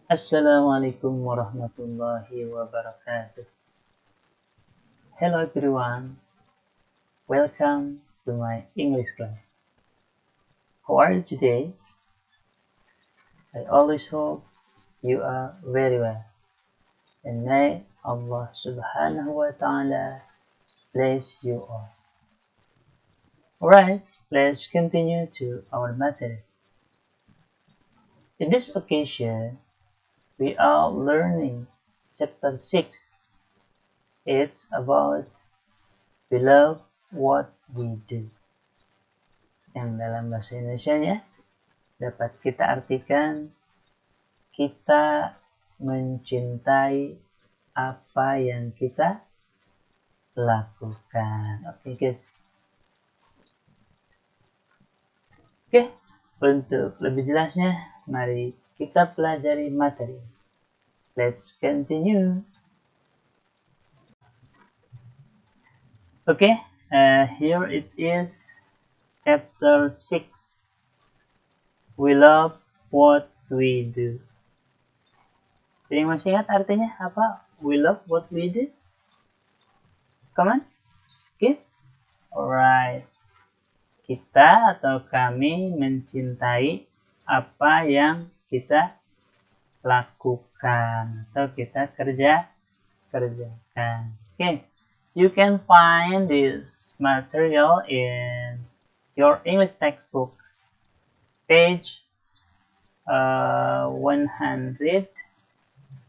Assalamualaikum warahmatullahi wabarakatuh. Hello everyone, welcome to my English class. How are you today? I always hope you are very well. And may Allah subhanahu wa ta'ala bless you all. Alright, let's continue to our material. In this occasion, we are learning chapter 6. It's about we love what we do. Yang dalam bahasa Indonesianya dapat kita artikan kita mencintai apa yang kita lakukan. Oke, guys. Oke, untuk lebih jelasnya, mari kita pelajari materi. Let's continue. Okay, here it is, chapter 6. We love what we do. Jadi masih ingat artinya apa? We love what we do. Come on. Okay. Alright. Kita atau kami mencintai apa yang kita lakukan atau kita kerjakan. Okay. You can find this material in your English textbook, page 100.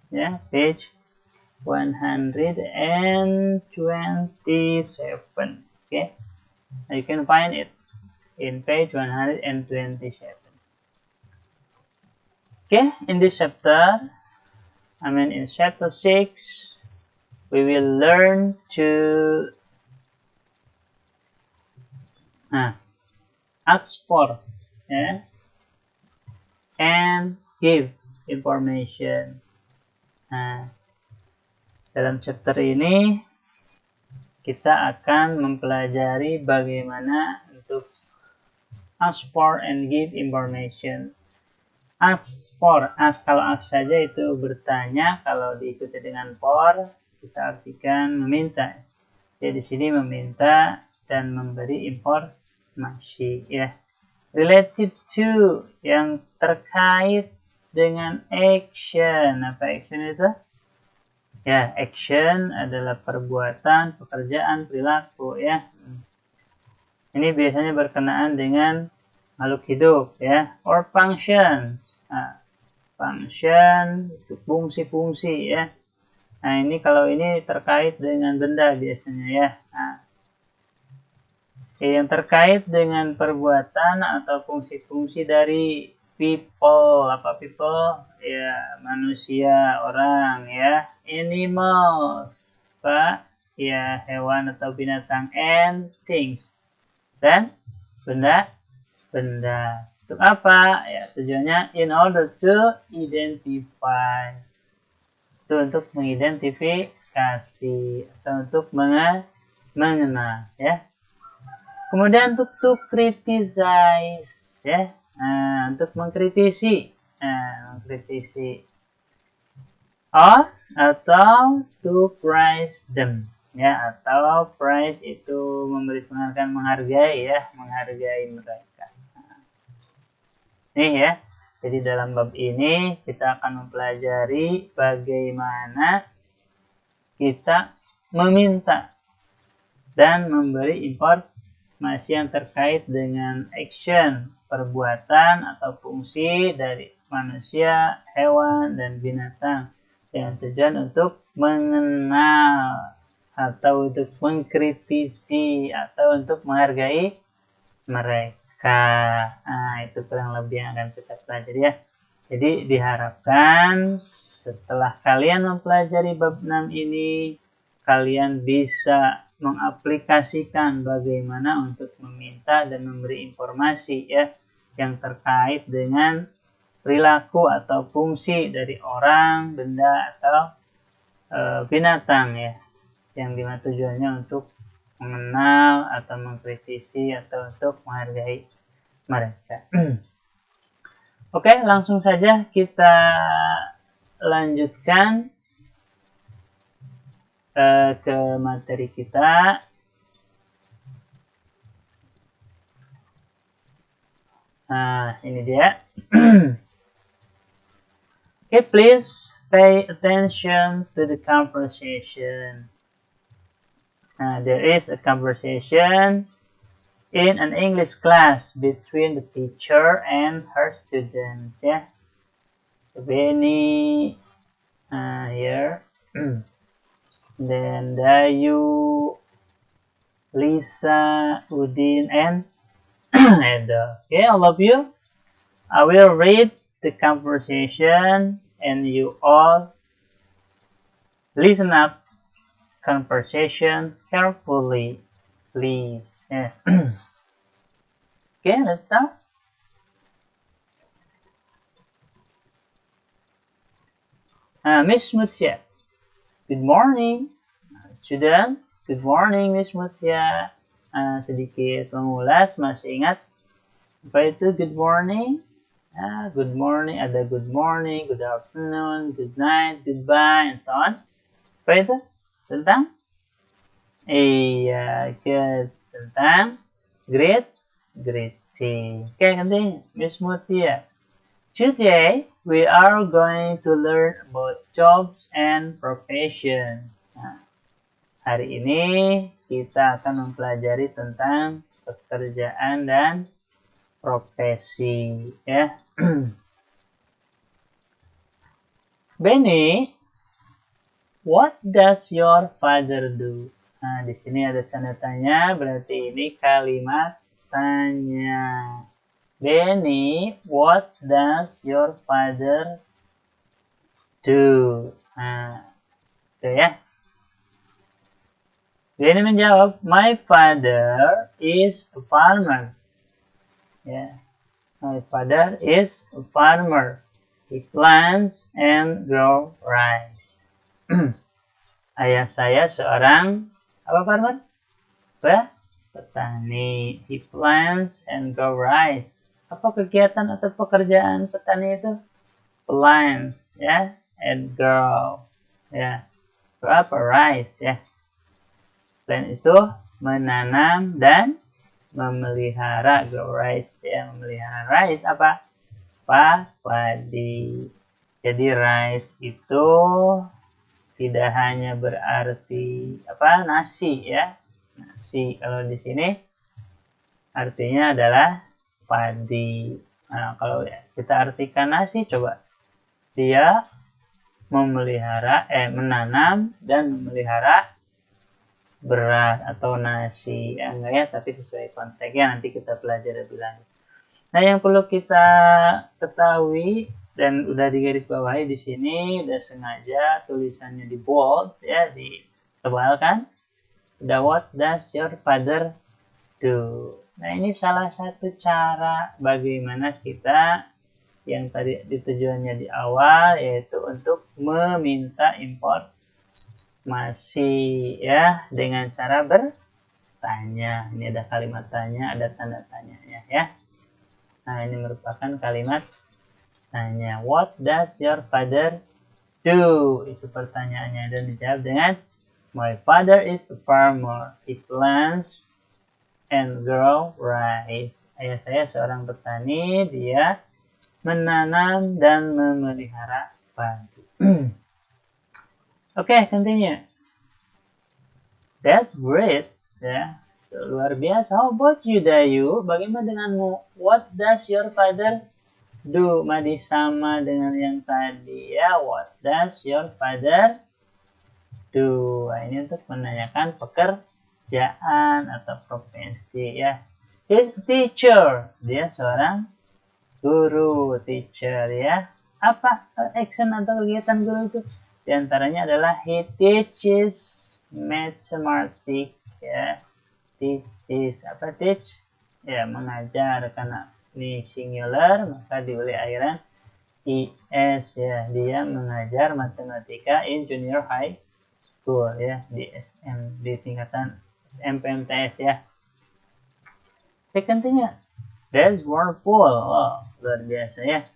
Yeah, page 127. Okay, you can find it in page 127. Okay, in this chapter, in chapter 6, we will learn to ask for, and give information. Dalam chapter ini kita akan mempelajari bagaimana untuk ask for and give information. Ask for, kalau ask saja itu bertanya, kalau diikuti dengan for kita artikan meminta. Jadi di sini meminta dan memberi informasi, ya. Related to, yang terkait dengan action. Apa action itu? Ya, action adalah perbuatan, pekerjaan, perilaku, ya. Ini biasanya berkenaan dengan makhluk hidup, ya. Or functions. Function itu fungsi-fungsi, ya. Nah, ini kalau ini terkait dengan benda biasanya, ya. Yang terkait dengan perbuatan atau fungsi-fungsi dari people. Apa people? Ya, manusia, orang, ya. Animals, apa? Ya, hewan atau binatang. And things, dan benda. Untuk apa? Ya, tujuannya in order to identify. Itu untuk mengidentifikasi atau untuk mengenal, ya. Kemudian untuk to criticize, ya. Untuk mengkritisi. Mengkritisi. Or atau to praise them, ya. Atau praise itu memberi penghargaan, menghargai, ya. Menghargai mereka. Nih, ya. Jadi dalam bab ini kita akan mempelajari bagaimana kita meminta dan memberi informasi yang terkait dengan action, perbuatan atau fungsi dari manusia, hewan, dan binatang dengan tujuan untuk mengenal atau untuk mengkritisi atau untuk menghargai mereka. Itu kurang lebih yang akan kita pelajari, ya. Jadi diharapkan setelah kalian mempelajari bab 6 ini, kalian bisa mengaplikasikan bagaimana untuk meminta dan memberi informasi, ya, yang terkait dengan perilaku atau fungsi dari orang, benda, atau binatang, ya, yang dimana tujuannya untuk mengenal atau mengkritisi atau untuk menghargai mereka. Oke, langsung saja kita lanjutkan ke materi kita. Nah, ini dia. Okay, please pay attention to the conversation. There is a conversation in an English class between the teacher and her students. Yeah, Benny here. Then Dayu, Lisa, Udin, and Eda. Okay, all of you. I will read the conversation and you all listen up conversation carefully, please. Yeah. Okay, let's start. Miss Mutia, good morning. Student, good morning Miss Mutia. Sedikit mengulas, masih ingat apa itu good morning? Good morning, ada good morning, good afternoon, good night, goodbye, and so on. Apa itu? Tentang? Iya, good. Tentang greeting. Okay, continue. Miss Mutia. Today, we are going to learn about jobs and profession. Hari ini kita akan mempelajari tentang pekerjaan dan profesi, ya. Benny, what does your father do? Nah, di sini ada tanda tanya, berarti ini kalimat tanya. Benny, what does your father do? Nah, itu ya. Benny menjawab, my father is a farmer. Yeah. My father is a farmer. He plants and grow rice. Ayah saya seorang apa farmer? Petani. He plants and grow rice. Apa kegiatan atau pekerjaan petani itu? Plants, ya, and grow, ya, grow apa rice, ya. Plant itu menanam dan memelihara, grow rice, ya, memelihara rice apa? Padi. Jadi rice itu tidak hanya berarti apa? Nasi, ya. Nasi kalau di sini artinya adalah padi. Nah, kalau kita artikan nasi, coba dia menanam dan memelihara beras atau nasi, ya enggak ya, tapi sesuai konteksnya nanti kita pelajari lebih lanjut. Nah, yang perlu kita ketahui dan udah digarisbawahi di sini, udah sengaja tulisannya di bold, ya, ditebalkan. The what does your father do? Nah, ini salah satu cara bagaimana kita yang tadi tujuannya di awal, yaitu untuk meminta informasi, ya, dengan cara bertanya. Ini ada kalimat tanya, ada tanda tanyanya, ya. Nah, ini merupakan kalimat tanya. What does your father do? Itu pertanyaannya, dan dijawab dengan my father is a farmer. He plants and grow rice. Ayah saya seorang petani, dia menanam dan memelihara padi. Okay, continue. That's great, ya. Luar biasa. How about you, Dayu? Bagaimana denganmu? What does your father do? Madi sama dengan yang tadi, ya. What does your father do? Nah, ini untuk menanyakan pekerjaan atau profesi, ya. He's a teacher. Dia seorang guru, teacher, ya. Apa action atau kegiatan guru itu? Di antaranya adalah he teaches mathematics, ya. Teaches, apa teach? Ya, mengajar, karena ini singular maka diuli akhiran is, ya. Dia mengajar matematika in junior high school, ya, di tingkatan SMPTS, ya. Continue. That's wonderful. Oh, luar biasa, ya.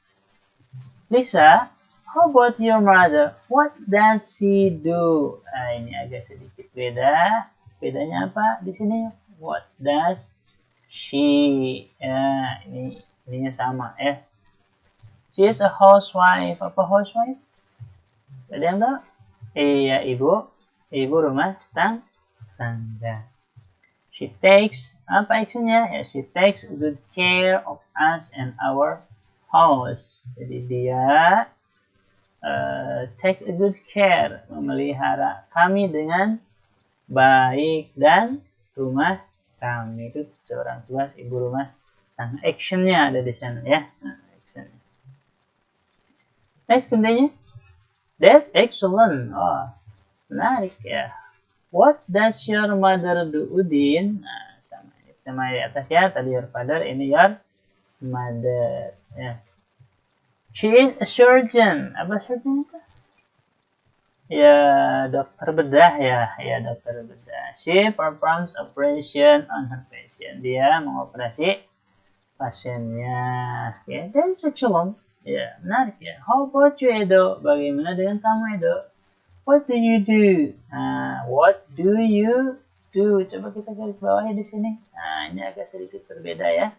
Lisa, How about your mother? What does she do? Nah, ini agak sedikit beda. Bedanya apa di sini? What does she? Ya, ininya sama ya. She is a housewife. Apa housewife? Ada yang tahu? Iya, ibu rumah tangga. She takes, apa actionnya? Ya, she takes good care of us and our house. Jadi dia take a good care, memelihara kami dengan baik dan rumah kami. Itu seorang tua, ibu rumah tangga. Actionnya ada di sana ya. Nah, actionnya. Next, continue. That's excellent. Oh, menarik ya. What does your mother do, Udin? Nah, sama di atas ya. Tadi your father, ini your mother. Ya. She is a surgeon. Apa surgeon itu? Ya, dokter bedah ya. Ya, dokter bedah. She performs operation on her patient. Dia mengoperasi pasiennya. Ya, that's excellent. Ya, menarik ya. How about you, Edo? Bagaimana dengan kamu, Edo? What do you do? What do you do? Coba kita garis bawahi di sini. Nah, ini agak sedikit berbeda ya.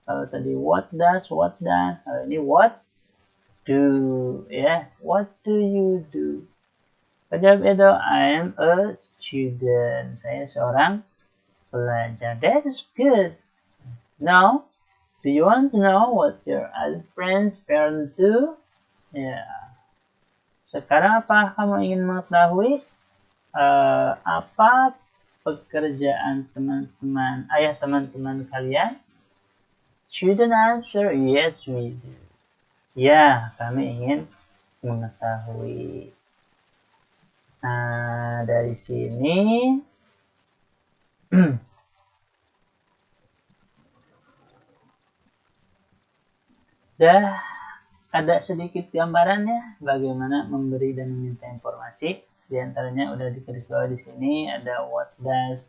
Kalau tadi what does. Kalau ini what do. Ya, what do you do? Jawab itu, I am a student. Saya seorang pelajar. That is good. Now, do you want to know what your other friends' parents do? Ya. Sekarang apa kamu ingin mengetahui apa pekerjaan ayah teman-teman kalian? Student answer, yes we do. Ya, kami ingin mengetahui. Nah, dari sini dah ada sedikit gambarannya bagaimana memberi dan meminta informasi. Di antaranya udah ditulis bawah di sini ada what does.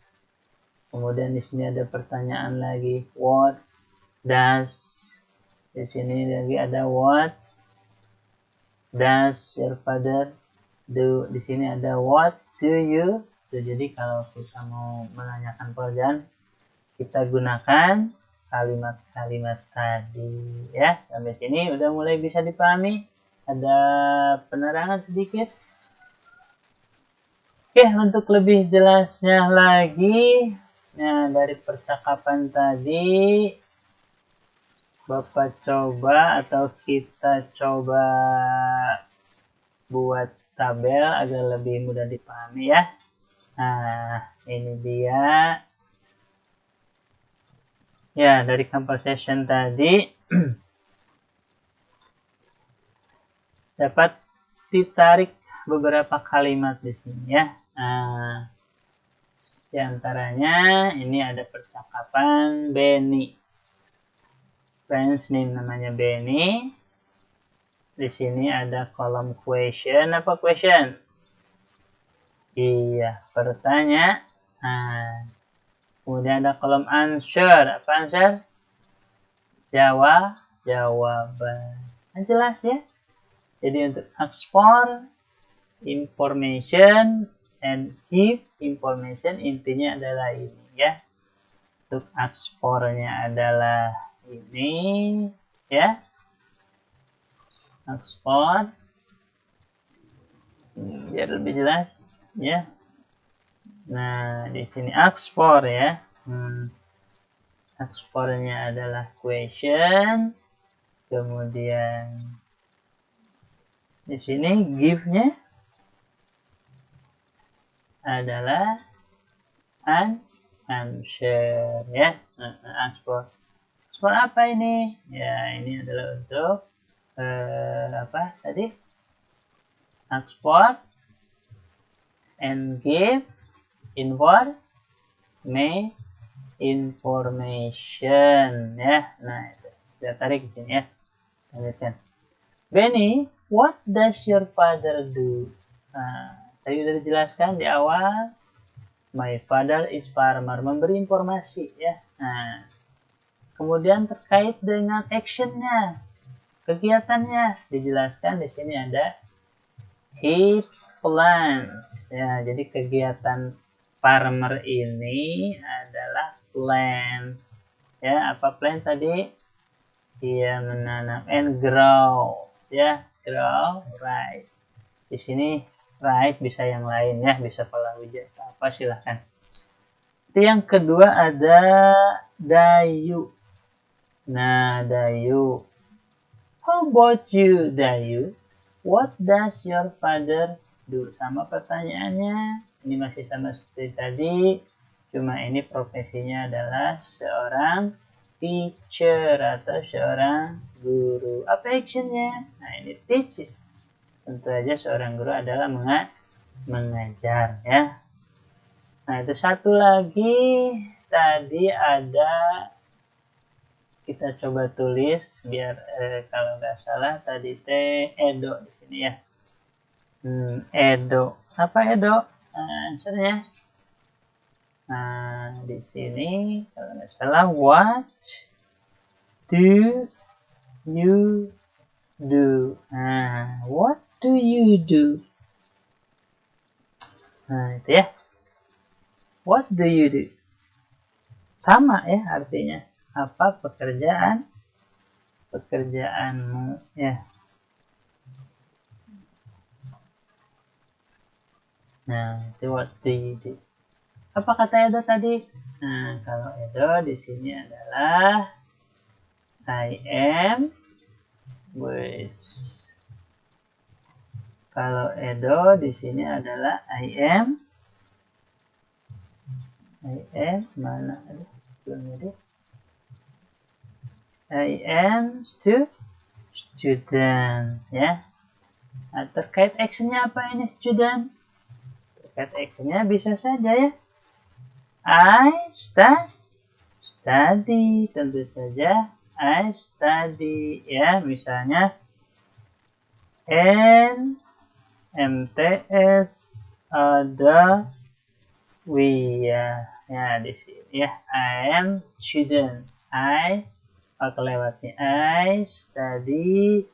Kemudian di sini ada pertanyaan lagi what does. Di sini lagi ada what does your father do. Di sini ada what do you do. Jadi kalau kita mau menanyakan pekerjaan kita gunakan kalimat-kalimat tadi ya. Sampai sini udah mulai bisa dipahami. Ada penerangan sedikit. Oke, untuk lebih jelasnya lagi, nah dari percakapan tadi Bapak coba atau kita coba buat tabel agar lebih mudah dipahami ya. Nah, ini dia. Ya, dari conversation tadi dapat ditarik beberapa kalimat di sini ya. Nah, di antaranya ini ada percakapan Benny. Friends name namanya Benny. Di sini ada kolom question. Apa question? Iya, pertanyaan. Nah, kemudian ada kolom answer. Apa answer? Jawaban. Nah, jelas ya. Jadi untuk ask for information and give information intinya adalah ini ya. Untuk ask for-nya adalah ini ya. Ask for biar lebih jelas ya. Nah, di sini ask for ya. Ask for-nya adalah question. Kemudian di sini give-nya adalah an answer ya. Ask for. Ask for apa ini? Ya, ini adalah untuk apa tadi? Ask for and give information ya. Nah, itu. Kita tarik di sini ya. Lanjutkan. Benny, what does your father do? Nah, tadi sudah dijelaskan di awal. My father is farmer. Memberi informasi ya. Nah, kemudian terkait dengan actionnya. kegiatannya dijelaskan di sini ada he plants. Ya, jadi kegiatan farmer ini adalah plants. Ya, apa plant tadi? Dia menanam and grow. Ya, grow, right. Di sini right bisa yang lain ya, bisa palawija apa silahkan. Itu yang kedua ada Dayu. Nah, Dayu. How about you, Dayu? What does your father do? Sama pertanyaannya. Ini masih sama seperti tadi. Cuma ini profesinya adalah seorang teacher atau seorang guru. Apa actionnya? Nah, ini teaches. Tentu saja seorang guru adalah mengajar ya. Nah, itu satu lagi. Tadi ada, kita coba tulis biar kalau nggak salah tadi teh Edo di sini ya. Edo. Apa Edo? Answernya. Nah, di sini kalau nggak salah what do you do? Nah, what do you do? Nah, itu ya. What do you do? Sama ya artinya. Apa pekerjaanmu ya. Nah, itu what do you do? Apa kata Edo tadi? Nah, kalau Edo di sini adalah I am with. Kalau Edo di sini adalah I am mana ada? I am student ya. Nah, terkait actionnya apa ini student? Terkait actionnya bisa saja ya. I study, tentu saja I study ya. Misalnya MTS ada we ya. Ya di sini ya. I am student. I kelewatnya I study.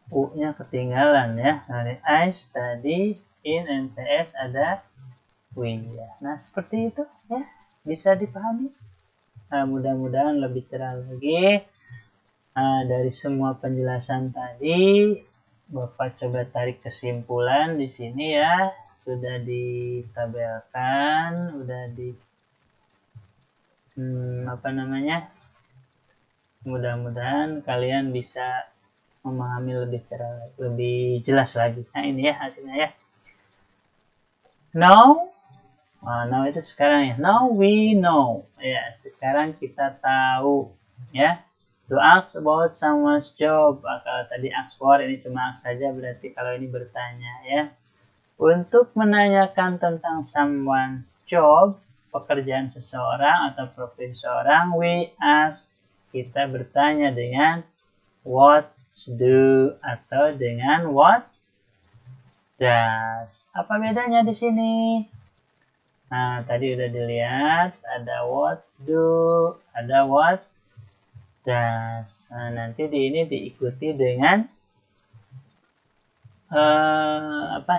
U-nya ketinggalan ya. Nah, I study in MTS ada we ya. Nah, seperti itu ya. Bisa dipahami. Nah, mudah-mudahan lebih cerah lagi. Dari semua penjelasan tadi, Bapak coba tarik kesimpulan di sini ya. Sudah ditabelkan, udah di mudah-mudahan kalian bisa memahami lebih cerah, lebih jelas lagi. Nah, ini ya hasilnya ya. Now itu sekarang ya. Now we know. Ya, sekarang kita tahu ya. To ask about someone's job. Kalau tadi ask for, ini cuma ask saja, berarti kalau ini bertanya ya. Untuk menanyakan tentang someone's job, pekerjaan seseorang atau profesi seseorang, we ask, kita bertanya dengan what do atau dengan what does. Apa bedanya di sini? Nah, tadi udah dilihat ada what do, ada what does. Nah, nanti ini diikuti dengan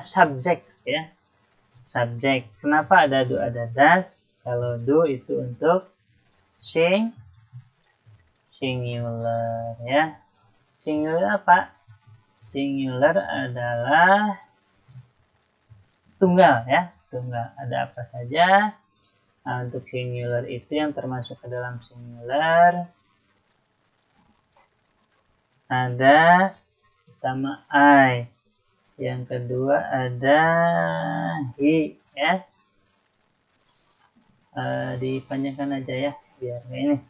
subjek ya. Subjek. Kenapa ada do ada does? Kalau do itu untuk singular ya. Singular apa? Singular adalah tunggal ya. Tunggal. Ada apa saja? Nah, untuk singular itu yang termasuk ke dalam singular ada pertama I, yang kedua ada he ya. Dipanjangkan aja ya biar ini.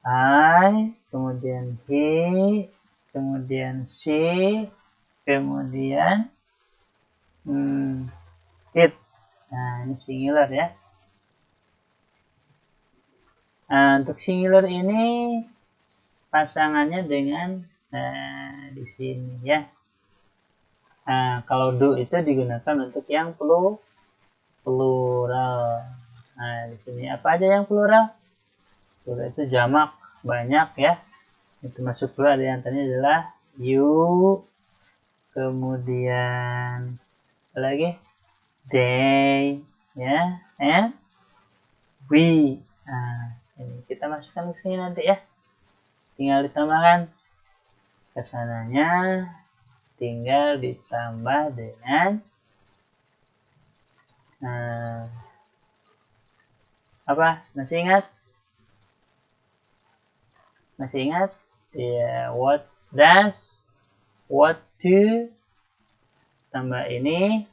I, kemudian he, kemudian she, kemudian it. Nah, ini singular ya. Nah, untuk singular ini pasangannya dengan di sini ya. Nah, kalau do itu digunakan untuk yang plural. Nah, di sini apa aja yang plural? Plural itu jamak, banyak ya. Itu masuk dulu, ada yang tadi adalah you, kemudian apa lagi, they, ya, and we. Nah, ini kita masukkan ke sini nanti ya. Tinggal ditambahkan kesananya, tinggal ditambah dengan apa? Masih ingat? Masih ingat? Ya, what does, what do, tambah ini,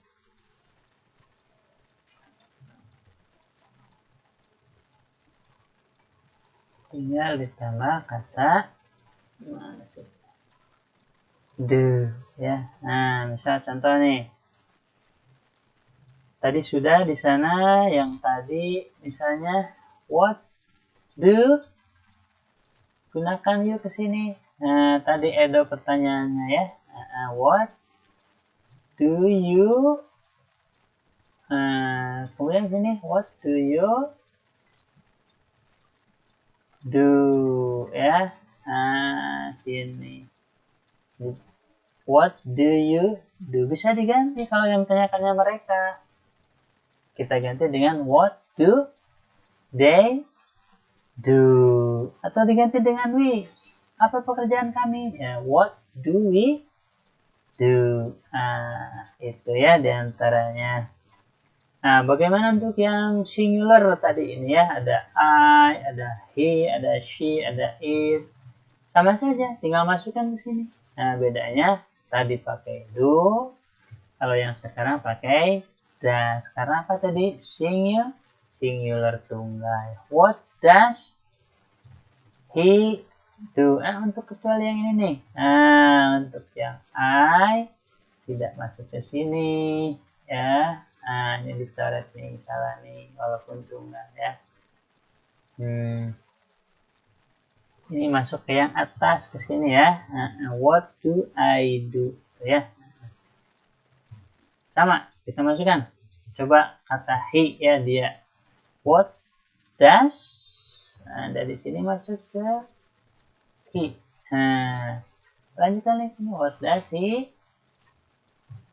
tinggal ditambah kata do, ya. Nah, misal contoh nih. Tadi sudah di sana yang tadi misalnya what do, gunakan yuk ke sini. Nah, tadi Edo pertanyaannya ya. What do you, kemudian sini what do you do, ya. Sini what do you do, bisa diganti kalau yang tanyakannya mereka, kita ganti dengan what do they do, atau diganti dengan we, apa pekerjaan kami, ya, what do we do. Itu ya diantaranya. Nah, bagaimana untuk yang singular tadi ini ya, ada I, ada he, ada she, ada it, sama saja, tinggal masukkan ke sini. Nah, bedanya tadi pakai do, kalau yang sekarang pakai does. Karena apa tadi? Singular tunggal. What does he do? Untuk kecuali yang ini nih. Untuk yang I tidak masuk ke sini, ya. Ini dicoret nih, salah nih, walaupun tunggal ya. Ini masuk ke yang atas ke sini ya. What do I do, ya. Sama, kita masukkan. Coba kata he ya, dia what does. Dari sini masuk ke he. Lanjutkan lagi sini, what does he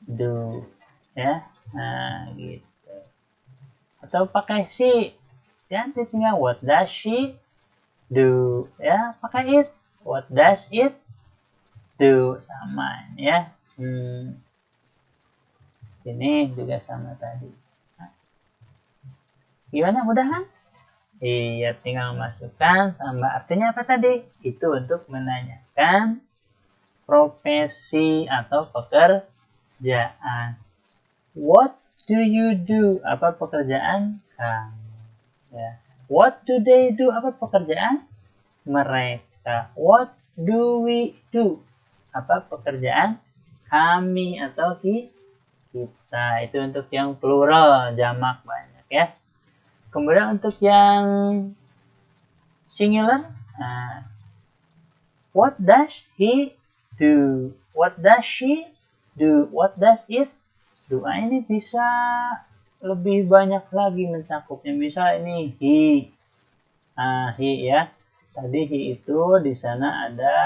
do, ya. Gitu. Atau pakai she, ya, tinggal what does she do, ya. Pakai it, what does it do, sama ya. Ini juga sama tadi. Gimana, mudah kan? Iya, tinggal masukkan tambah artinya apa tadi? Itu untuk menanyakan profesi atau pekerjaan. What do you do? Apa pekerjaan kamu? Ya. What do they do? Apa pekerjaan mereka? What do we do? Apa pekerjaan kami atau kita? Itu untuk yang plural, jamak banyak ya. Kemudian untuk yang singular, what does he do? What does she do? What does it do? Ini bisa lebih banyak lagi mencakupnya. Misal ini he. He ya. Tadi he itu di sana ada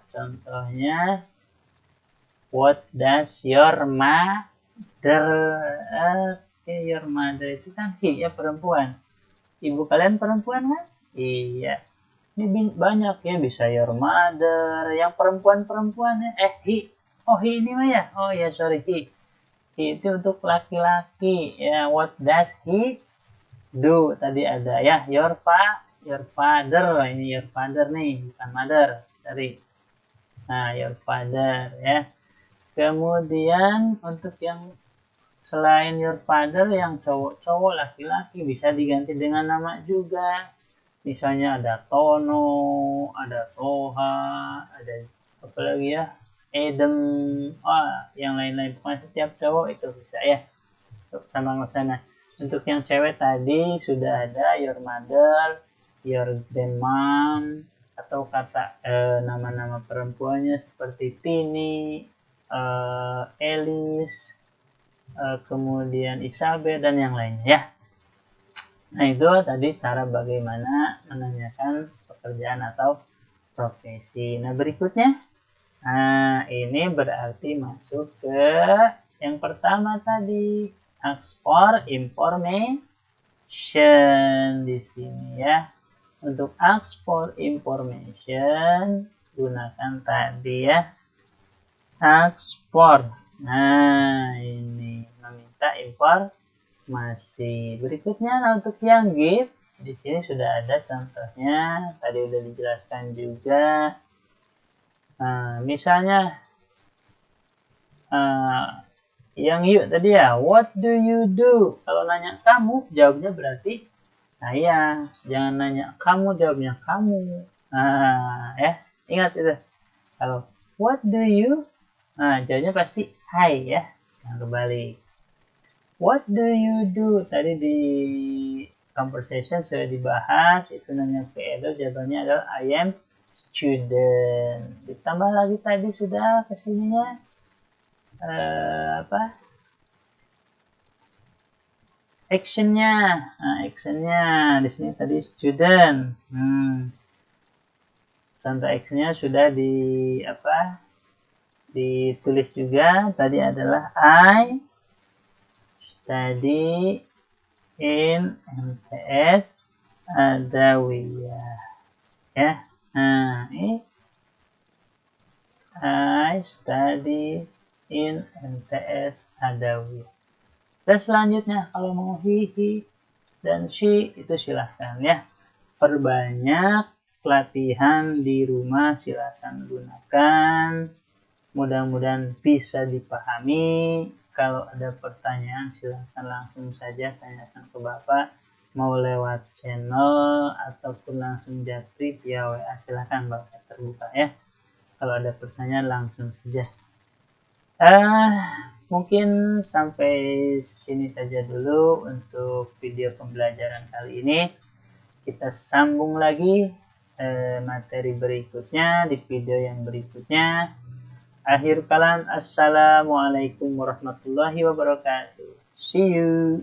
contohnya what does your mother. Your mother itu kan he ya, perempuan. Ibu kalian perempuan kan? Iya. Ini banyak ya, bisa your mother, yang perempuan-perempuannya. He. Oh, he ini mah ya? Oh ya, sorry, he. He itu untuk laki-laki ya. What does he do? Tadi ada ya, your father. Ini your father nih, bukan mother. Sorry. Nah, your father ya. Kemudian untuk yang selain your father, yang cowok-cowok, laki-laki, bisa diganti dengan nama juga. Misalnya ada Tono, ada Toha, ada apa lagi ya, Adam, yang lain-lain. Pokoknya setiap cowok itu bisa ya, sama sana. Untuk yang cewek tadi sudah ada your mother, your grandmom, atau kata nama-nama perempuannya seperti Tini, Alice, kemudian Isabel dan yang lainnya ya. Nah, itu tadi cara bagaimana menanyakan pekerjaan atau profesi. Nah, berikutnya. Nah, ini berarti masuk ke yang pertama tadi. Ask for information di sini ya. Untuk ask for information, gunakan tadi ya. Ask for. Nah, ini meminta informasi. Berikutnya, nah untuk yang give, di sini sudah ada contohnya. Tadi udah dijelaskan juga. Nah, misalnya yang yuk tadi ya, what do you do? Kalau nanya kamu, jawabnya berarti saya. Jangan nanya kamu, jawabnya kamu. Nah, ya, ingat itu. Kalau what do you? Nah, jawabnya pasti I ya. Yang kebalik. What do you do? Tadi di conversation sudah dibahas. Itu nanya ke Edo, jawabannya adalah I am student. Ditambah lagi tadi sudah kesininya actionnya. Nah, actionnya di sini tadi student. Contoh actionnya sudah ditulis juga. Tadi adalah I study in MTS Adawiyah. Ya. Nah, ini I study in MTS Adawiyah. Dan selanjutnya kalau mau he dan she itu silahkan ya. Perbanyak latihan di rumah, silahkan gunakan. Mudah-mudahan bisa dipahami. Kalau ada pertanyaan silahkan langsung saja tanyakan ke Bapak. Mau lewat channel ataupun langsung japri via WA, silahkan Bapak terbuka ya. Kalau ada pertanyaan langsung saja. Mungkin sampai sini saja dulu untuk video pembelajaran kali ini. Kita sambung lagi materi berikutnya di video yang berikutnya. Akhir kalam, assalamualaikum warahmatullahi wabarakatuh. See you.